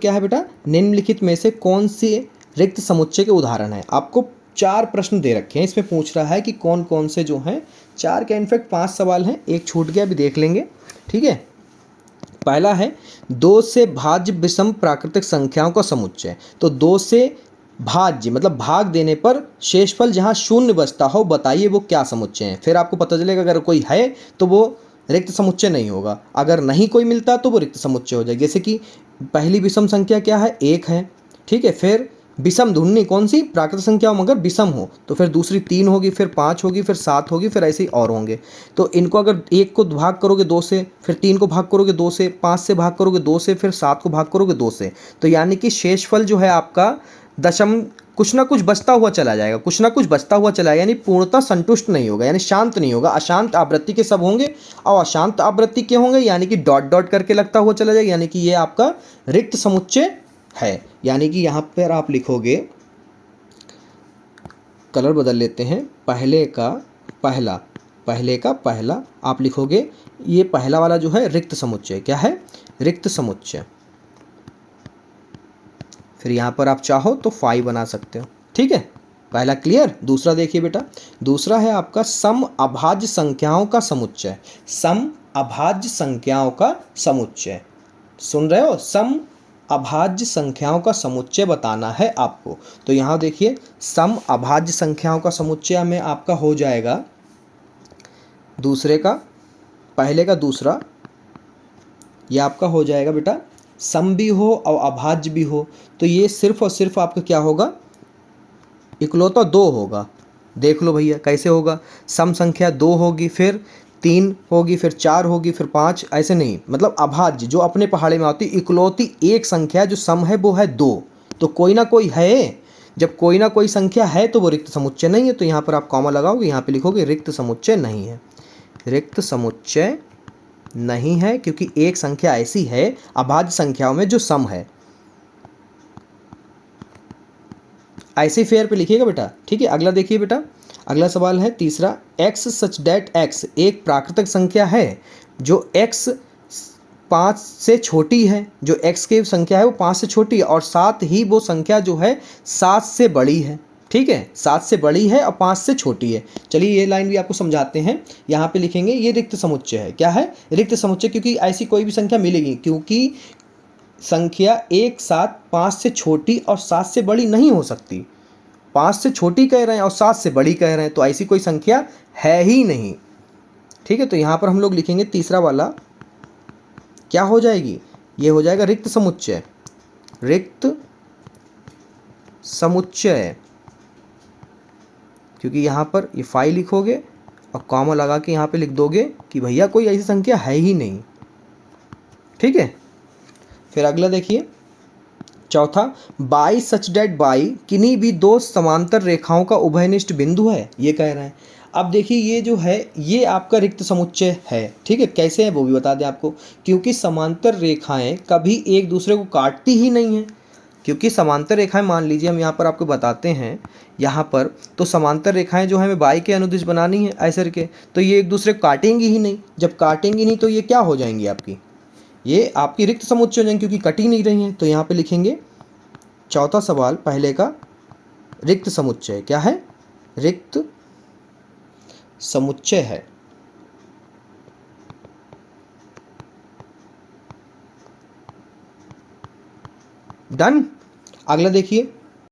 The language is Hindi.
क्या है बेटा, निम्नलिखित में से कौन सी रिक्त समुच्चय के उदाहरण है। आपको 4 प्रश्न दे रखे हैं, इसमें पूछ रहा है कि कौन कौन से जो हैं, 4 क्या इनफैक्ट 5 सवाल हैं, एक छूट गया, अभी देख लेंगे। ठीक है, पहला है 2 से भाज्य विषम प्राकृतिक संख्याओं का समुच्चय। तो 2 से भाज्य मतलब भाग देने पर शेषफल जहाँ शून्य बचता हो, बताइए वो क्या समुच्चय है। फिर आपको पता चलेगा अगर कोई है तो वो रिक्त समुच्चय नहीं होगा, अगर नहीं कोई मिलता तो वो रिक्त समुच्चय हो जाएगा। जैसे कि पहली विषम संख्या क्या है, 1 है। ठीक है, फिर विषम ध्वनि कौन सी, प्राकृतिक संख्या हो मगर विषम हो, तो फिर दूसरी 3 होगी, फिर 5 होगी, फिर 7 होगी, फिर ऐसे ही और होंगे। तो इनको अगर 1 को भाग करोगे 2 से, फिर 3 को भाग करोगे 2 से, 5 से भाग करोगे 2 से, फिर 7 को भाग करोगे 2 से, तो यानी कि शेषफल जो है आपका दशम कुछ ना कुछ बचता हुआ चला जाएगा, कुछ ना कुछ बचता हुआ चला जाएगा, यानी पूर्णतः संतुष्ट नहीं होगा, यानी शांत नहीं होगा। अशांत आवृत्ति के सब होंगे, और अशांत आवृत्ति के होंगे, यानी कि डॉट डॉट करके लगता हुआ चला जाएगा, यानी कि ये आपका रिक्त समुच्चय है। यानी कि यहाँ पर आप लिखोगे, कलर बदल लेते हैं, पहले का पहला आप लिखोगे, ये पहला वाला जो है रिक्त समुच्चय, क्या है, रिक्त समुच्चय। फिर यहाँ पर आप चाहो तो 5 बना सकते हो। ठीक है, पहला क्लियर। दूसरा देखिए बेटा, दूसरा है आपका सम अभाज्य संख्याओं का समुच्चय। सम अभाज्य संख्याओं का समुच्चय, सुन रहे हो, सम अभाज्य संख्याओं का समुच्चय बताना है आपको। तो यहाँ देखिए, सम अभाज्य संख्याओं का समुच्चय में आपका हो जाएगा दूसरे का पहले का दूसरा, ये आपका हो जाएगा बेटा सम भी हो और अभाज्य भी हो, तो ये सिर्फ और सिर्फ आपका क्या होगा, इकलौता 2 होगा। देख लो भैया कैसे होगा, सम संख्या 2 होगी, फिर 3 होगी, फिर 4 होगी, फिर 5, ऐसे नहीं, मतलब अभाज्य जो अपने पहाड़े में आती, इकलौती एक संख्या जो सम है वो है 2। तो कोई ना कोई है, जब कोई ना कोई संख्या है तो वो रिक्त समुच्चय नहीं है। तो यहाँ पर आप कॉमा लगाओगे, यहाँ पे लिखोगे रिक्त समुच्चय नहीं है, रिक्त समुच्चय नहीं है, क्योंकि एक संख्या ऐसी है अभाज्य संख्याओं में जो सम है। ऐसे ही फेयर पे लिखिएगा बेटा। ठीक है, अगला देखिए बेटा, अगला सवाल है तीसरा, x सच डेट x एक प्राकृतिक संख्या है जो x 5 से छोटी है, जो x की संख्या है वो 5 से छोटी है, और साथ ही वो संख्या जो है 7 से बड़ी है। ठीक है, 7 से बड़ी है और 5 से छोटी है। चलिए ये लाइन भी आपको समझाते हैं। यहाँ पे लिखेंगे ये रिक्त समुच्चय है, क्या है, रिक्त समुच्चय, क्योंकि ऐसी कोई भी संख्या मिलेगी, क्योंकि संख्या एक साथ 5 से छोटी और 7 से बड़ी नहीं हो सकती। 5 से छोटी कह रहे हैं और 7 से बड़ी कह रहे हैं, तो ऐसी कोई संख्या है ही नहीं। ठीक है, तो यहाँ पर हम लोग लिखेंगे तीसरा वाला क्या हो जाएगी, ये हो जाएगा रिक्त समुच्चय, रिक्त समुच्चय, क्योंकि यहाँ पर ये 5 लिखोगे और कॉमा लगा के यहाँ पे लिख दोगे कि भैया कोई ऐसी संख्या है ही नहीं। ठीक है, फिर अगला देखिए चौथा, बाई सच डेट बाई किन्हीं भी 2 समांतर रेखाओं का उभयनिष्ठ बिंदु है, ये कह रहे हैं। अब देखिए ये जो है ये आपका रिक्त समुच्चय है। ठीक है, कैसे है वो भी बता दें आपको, क्योंकि समांतर रेखाएं कभी एक दूसरे को काटती ही नहीं हैं। क्योंकि समांतर रेखाएं, मान लीजिए हम यहाँ पर आपको बताते हैं, यहाँ पर तो समांतर रेखाएं जो है हमें बाई के अनुदिश बनानी है ऐसे करके, तो ये एक दूसरे को काटेंगी ही नहीं। जब काटेंगी नहीं तो ये क्या हो जाएंगी आपकी, ये आपकी रिक्त समुच्चय हो जाएंगे, क्योंकि कट ही नहीं रही हैं। तो यहाँ पे लिखेंगे चौथा सवाल पहले का रिक्त समुच्चय, क्या है, रिक्त समुच्चय है। डन। अगला देखिए